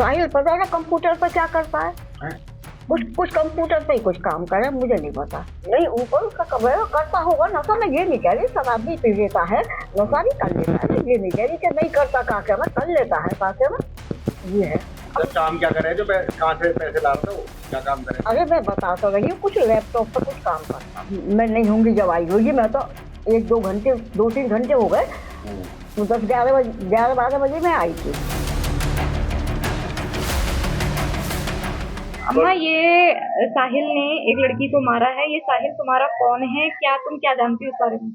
साहिल पता है ना कंप्यूटर पर क्या करता है? हैं? कुछ कंप्यूटर पे ही कुछ काम करे, मुझे नहीं पता। नहीं ऊपर उसका कमरा करता होगा नशा, मैं ये नहीं कह रही शराब भी पी लेता है, नशा भी कर लेता है, ये नहीं कह रही कि नहीं करता, काके में कर लेता है, काके में ये है। तो काम क्या करे जो कहाँ से पैसे ला रहा था, वो क्या काम करे? अरे मैं बता तो रही हूँ, कुछ लैपटॉप पर कुछ काम करता। मैं नहीं होंगी जब आई होगी, मैं तो 2-3 घंटे हो गए, 11-12 बजे मैं आई थी। अम्मा, ये साहिल ने एक लड़की को मारा है, ये साहिल तुम्हारा कौन है, तुम क्या जानती हो इस बारे में?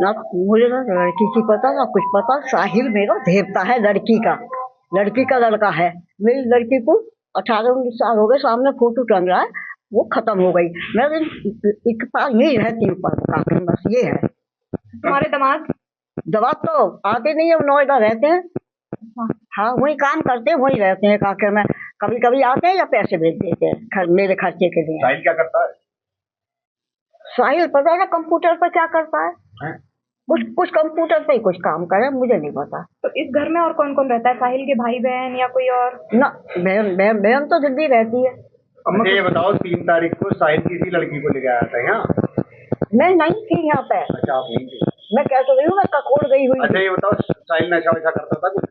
ना मुझे ना लड़की की पता ना कुछ पता। साहिल मेरा देवता है, लड़की का लड़का है। मेरी लड़की को 18-19 साल हो गए, सामने फोटो टंग रहा है, वो खत्म हो गई। मैं एक पास यही रहती हूँ पर, बस ये है। तुम्हारे दवा तो आते नहीं है, नोएडा रहते हैं। हाँ वही काम करते हैं, वही रहते हैं काके में। कभी कभी आते हैं या पैसे भेज देते हैं मेरे खर्चे के लिए। साहिल क्या करता है? साहिल पता है ना कंप्यूटर पर क्या करता है? हैं? कुछ कंप्यूटर पे ही कुछ काम करे, मुझे नहीं पता। तो इस घर में और कौन कौन रहता है? साहिल के भाई बहन या कोई और? ना बहन तो दिल्ली रहती है। मुझे ये बताओ, 3 तारीख को साहिल किसी लड़की को लेके आया था यहाँ? मैं नहीं थी यहाँ पे। अच्छा, आप नहीं थे। मैं कह तो रही हूँ, मैं ककोड़ गई हुई। अच्छा ये बताओ, साहिल नशा वशा करता था कुछ?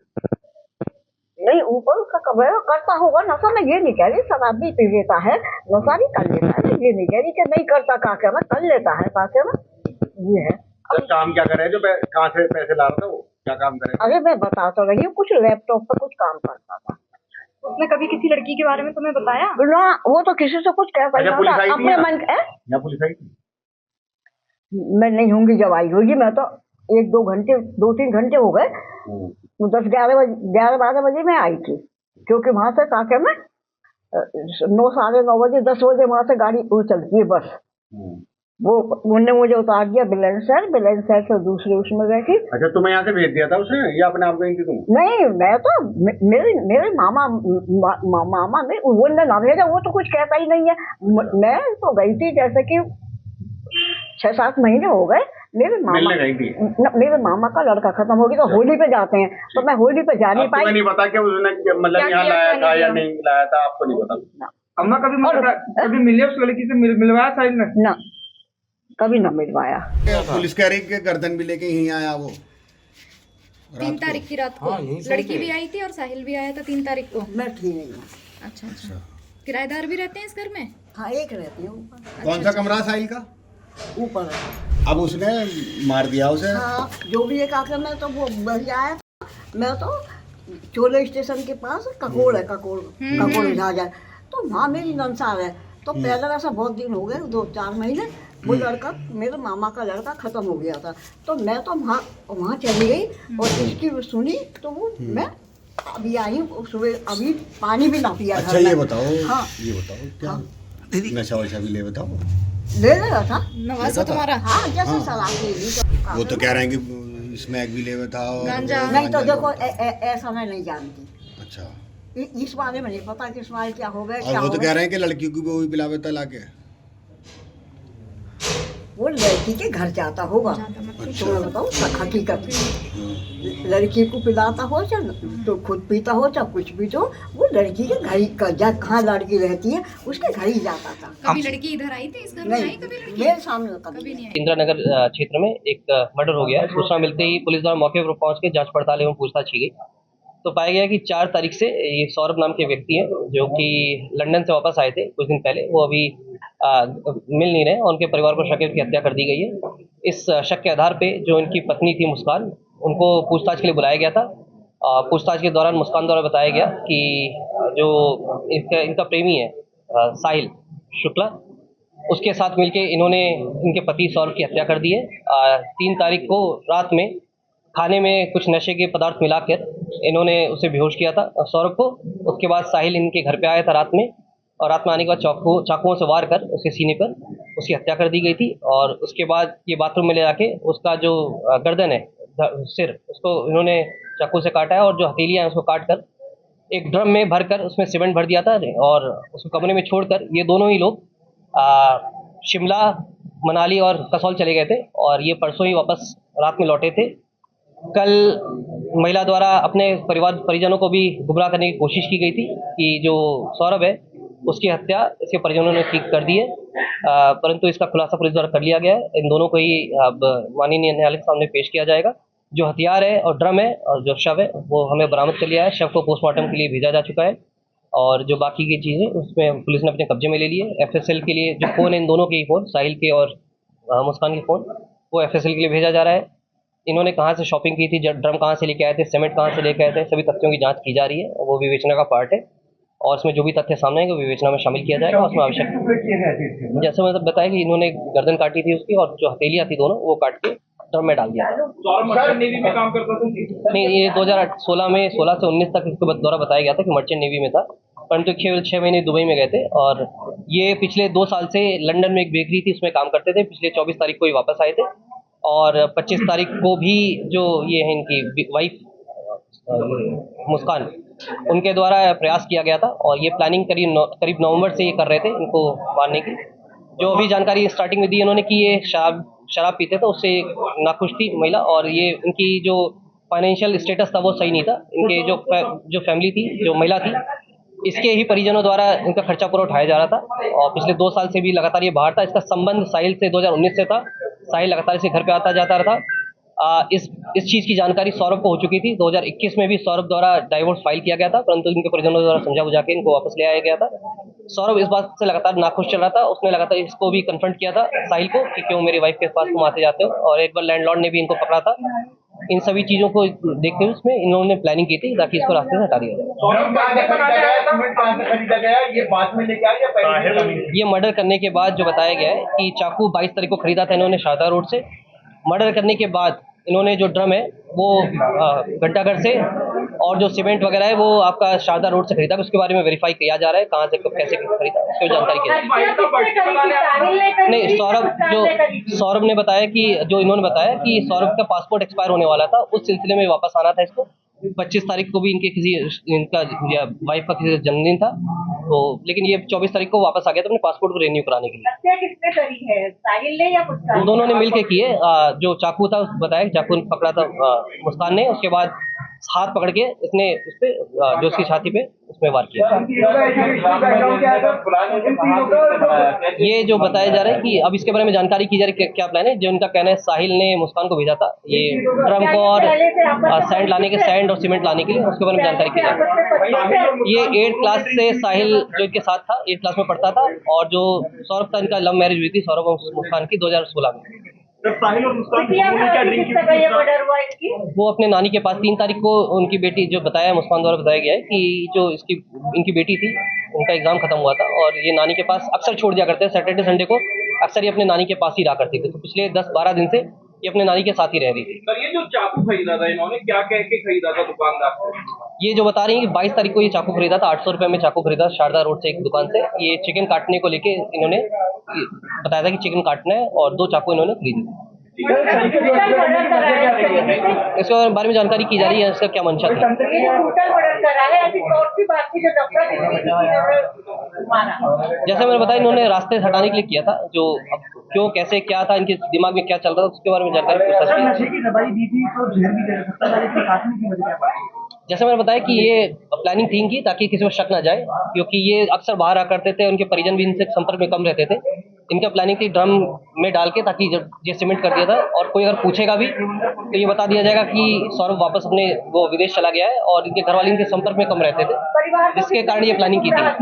नहीं ऊपर उसका कमरा करता होगा नशा, मैं ये नहीं कह रही शराब भी पी लेता है, नशा भी कर लेता है, मैं ये नहीं कह रही कि नहीं करता, काके में कर लेता है, काके में ये है। तो काम क्या करे जो कहाँ से पैसे ला रहा था, वो क्या काम करे? अरे मैं बता तो रही हूँ, कुछ लैपटॉप पर कुछ काम करता था। उसने कभी किसी लड़की के बारे में तुम्हें बताया? ना वो तो किसी से कुछ कहता अच्छा, पुलिस आई थी अपने यहाँ? मन है। यहाँ पुलिस आई थी? मैं नहीं होंगी जब आई होगी, मैं तो 2-3 घंटे हो गए, 11-12 बजे मैं आई थी। क्योंकि वहां से काके में 9-9:30 बजे 10 बजे वहां से गाड़ी वो चलती है बस। वो उन्होंने मुझे उतार दिया बुलंदशहर से दूसरे उसमें बैठी। अच्छा, तुम्हें यहाँ से भेज दिया था उसने या अपने आप गई थी तुम? नहीं मैं तो मेरे मामा ने उन्होंने ना भेजा, वो तो कुछ कहता ही नहीं है। मैं तो गई थी, जैसे कि 6-7 महीने हो गए। मिलने गई थी? मेरे मामा का लड़का खत्म हो गया, तो होली पे जाते हैं, तो मैं होली पे जा नहीं पाई। नहीं पता कि उसने मतलब यहाँ लाया था या नहीं लाया था, आपको नहीं पता? अम्मा, कभी मिले उस लड़की से? मिलवाया साहिल ने? ना कभी ना मिलवाया। पुलिस कह रही कि गर्दन भी लेके यहीं आया वो 3 तारीख की रात को। लड़की भी आई थी और साहिल भी आया था 3 तारीख को। मैं ठीक नहीं हूँ। अच्छा। किराएदार भी रहते हैं इस घर में? हाँ एक रहती हूँ ऊपर। कौन सा कमरा साहिल का? ऊपर। अब उसने मार दिया उसे? हाँ जो भी एक आकर मैं तो वो बच आया था। मैं तो चोले स्टेशन के पास ककोड़ है, ककोड़ झाझर, तो वहाँ मेरी नंसार है। तो पहले ऐसा बहुत दिन हो गए, 2-4 महीने, वो लड़का मेरे मामा का लड़का खत्म हो गया था, तो मैं तो वहाँ चली गई और इसकी सुनी, तो वो मैं अभी आई हूँ सुबह, अभी पानी भी ना पिया। अच्छा ये बताओ, हाँ ये बताओ क्या नशा वशा भी ले बताओ? ले रहा था नवाजा तुम्हारा? हाँ जैसे शराब ले ली। वो तो कह रहे हैं कि स्मैक भी ले था और गांजा? नहीं तो देखो ऐसा मैं नहीं जानती। अच्छा, इस बारे में नहीं पता कि इसमें क्या हो गया, और क्या वो हो तो गया। कह रहे हैं कि लड़की को भी वो भी पिलावे था लाके? वो लड़की के घर जाता होगा। अच्छा। तो मैं बताऊँ हकीकत, लड़की को पिलाता हो चाहे तो खुद पीता हो चाहे कुछ भी, तो वो लड़की के घर ही कहाँ लड़की रहती है उसके घर ही जाता था। कभी लड़की इधर आई थी, इस घर में आई कभी लड़की? मेरे सामने कभी नहीं आई। इंदिरा नगर क्षेत्र में एक मर्डर हो गया है। सूचना मिलते ही पुलिस द्वारा मौके पर पहुंच के जांच पड़ताल एवं पूछताछ की गई, तो पाया गया कि 4 तारीख से ये सौरभ नाम के व्यक्ति हैं जो कि लंदन से वापस आए थे कुछ दिन पहले, वो अभी मिल नहीं रहे और उनके परिवार को शक है कि हत्या कर दी गई है। इस शक के आधार पे जो इनकी पत्नी थी मुस्कान, उनको पूछताछ के लिए बुलाया गया था। पूछताछ के दौरान मुस्कान द्वारा बताया गया कि जो इनका प्रेमी है साहिल शुक्ला, उसके साथ मिलके इन्होंने इनके पति सौरभ की हत्या कर दी है। 3 तारीख को रात में खाने में कुछ नशे के पदार्थ मिलाकर इन्होंने उसे बेहोश किया था सौरभ को। उसके बाद साहिल इनके घर पे आया था रात में, और रात में आने के बाद चाकुओं से वार कर उसके सीने पर उसकी हत्या कर दी गई थी। और उसके बाद ये बाथरूम में ले जाके उसका जो गर्दन है, सिर, उसको इन्होंने चाकू से काटा है और जो हथेलियाँ हैं उसको काट कर एक ड्रम में भरकर उसमें सीमेंट भर दिया था और उसको कमरे में छोड़कर ये दोनों ही लोग शिमला, मनाली और कसौल चले गए थे और ये परसों ही वापस रात में लौटे थे। कल महिला द्वारा अपने परिजनों को भी गुमराह करने की कोशिश की गई थी कि जो सौरभ है उसकी हत्या इसके परिजनों ने ठीक कर दी है, परंतु इसका खुलासा पुलिस द्वारा कर लिया गया है। इन दोनों को ही अब माननीय न्यायालय के सामने पेश किया जाएगा। जो हथियार है और ड्रम है और जो शव है वो हमें बरामद कर लिया है। शव को पोस्टमार्टम के लिए भेजा जा चुका है और जो बाकी की चीज़ें उसमें पुलिस ने अपने कब्जे में ले ली है। एफएसएल के लिए जो फ़ोन है, इन दोनों के ही फ़ोन, साहिल के और मुस्कान के फ़ोन, वो एफएसएल के लिए भेजा जा रहा है। इन्होंने कहाँ से शॉपिंग की थी, ड्रम कहाँ से लेके आए थे, सीमेंट कहाँ से लेके आए थे, सभी तथ्यों की जाँच की जा रही है। वो विवेचना का पार्ट है और इसमें जो भी तथ्य सामने आएंगे वो विवेचना में शामिल किया जाएगा। उसमें आवश्यक जैसे मैंने बताया कि इन्होंने गर्दन काटी थी उसकी और जो हथेलियाँ थी दोनों वो काट के ड्रम में डाल दिया था। मर्चेंट नेवी में काम करता था? नहीं, ये 2016 में 16 से 19 तक इसके द्वारा बताया गया था कि मर्चेंट नेवी में था, परंतु केवल 6 महीने दुबई में गए थे और ये पिछले 2 साल से लंदन में एक बेकरी थी उसमें काम करते थे। पिछले 24 तारीख को ही वापस आए थे और 25 तारीख को भी जो ये है इनकी वाइफ मुस्कान, उनके द्वारा प्रयास किया गया था और ये प्लानिंग करीब नवंबर से ये कर रहे थे इनको मारने की। जो अभी जानकारी स्टार्टिंग में दी इन्होंने कि ये शराब पीते थे, उससे नाखुश थी महिला और ये इनकी जो फाइनेंशियल स्टेटस था वो सही नहीं था। इनके जो फैमिली थी, जो महिला थी, इसके ही परिजनों द्वारा इनका खर्चा पूरा उठाया जा रहा था और पिछले 2 साल से भी लगातार ये बाहर था। इसका संबंध साहिल से 2019 से था। साहिल लगातार इसे घर पे आता जाता रहा। इस चीज़ की जानकारी सौरभ को हो चुकी थी। 2021 में भी सौरभ द्वारा डाइवोर्स फाइल किया गया था, परंतु इनके परिजनों द्वारा समझा बुझा के इनको वापस ले आया गया था। सौरभ इस बात से लगातार नाखुश चल रहा था। उसने लगातार इसको भी कन्फ्रंट किया था साहिल को कि क्यों मेरी वाइफ के पास तुम आते जाते हो, और एक बार लैंडलॉर्ड ने भी इनको पकड़ा था। इन सभी चीज़ों को देखते हुए उसमें इन्होंने प्लानिंग की थी ताकि इसको रास्ते से हटा दिया जाए। ये मर्डर करने के बाद जो बताया गया है कि चाकू 22 तारीख को खरीदा था इन्होंने शारदा रोड से। मर्डर करने के बाद इन्होंने जो ड्रम है वो घंटाघर से और जो सीमेंट वगैरह है वो आपका शारदा रोड से खरीदा। उसके बारे में वेरीफाई किया जा रहा है कहाँ से कब कैसे खरीदा, उसकी जानकारी की नहीं। सौरभ ने बताया कि जो इन्होंने बताया कि सौरभ का पासपोर्ट एक्सपायर होने वाला था, उस सिलसिले में वापस आना था इसको। 25 तारीख को भी इनका वाइफ का किसी जन्मदिन था, तो लेकिन ये 24 तारीख को वापस आ गया था अपने पासपोर्ट को रिन्यू कराने के लिए। हत्या किसने करी है, साहिल ने या मुस्कान? दोनों ने मिलके किए। जो चाकू था बताया, चाकू पकड़ा था मुस्कान ने, उसके बाद हाथ पकड़ के इसने उस पे जो उसकी छाती पे उसमें वार किया। ये जो बताया जा रहा है कि अब इसके बारे में जानकारी की जा रही है क्या प्लान है। जो उनका कहना है साहिल ने मुस्कान को भेजा था ये ड्रम को और सैंड और सीमेंट लाने के लिए, उसके बारे में जानकारी की जा रही है। ये 8th क्लास से साहिल जो इनके साथ था 8th क्लास में पढ़ता था और जो सौरभ था इनका लव मैरिज हुई थी सौरभ और मुस्कान की 2016 में। साहिल और मुस्कान वो अपने नानी के पास 3 तारीख को उनकी बेटी, जो बताया मुस्कान द्वारा बताया गया है कि जो इनकी बेटी थी उनका एग्जाम खत्म हुआ था और ये नानी के पास अक्सर छोड़ दिया करते हैं। सैटरडे संडे को अक्सर ये अपने नानी के पास ही रहा करती थी, तो पिछले 10-12 दिन से ये अपने नानी के साथ ही रह रही थी। सर ये जो चाकू खरीदा था इन्होंने क्या कह के खरीदा था दुकानदार से? ये जो बता रही है कि 22 तारीख को ये चाकू खरीदा था, 800 रुपये में चाकू खरीदा शारदा रोड से एक दुकान से। ये चिकन काटने को लेके इन्होंने बताया था कि चिकन काटना है और 2 चाकू इन्होंने खरीदी। इसके बारे में जानकारी की जा रही है, इसका क्या मंशा था। जैसे मैंने बताया इन्होंने रास्ते से हटाने के लिए किया था। जो अब क्यों कैसे क्या था, इनके दिमाग में क्या चल रहा था, उसके बारे में जानकारी पूछताछ की। जैसे मैंने बताया कि ये प्लानिंग थी इनकी ताकि किसी को शक ना जाए, क्योंकि ये अक्सर बाहर आ करते थे, उनके परिजन भी इनसे संपर्क में कम रहते थे। इनका प्लानिंग थी ड्रम में डाल के ताकि जब ये सीमेंट कर दिया था और कोई अगर पूछेगा भी तो ये बता दिया जाएगा कि सौरभ वापस अपने वो विदेश चला गया है और इनके घर वाले इनके संपर्क में कम रहते थे, जिसके कारण ये प्लानिंग की थी।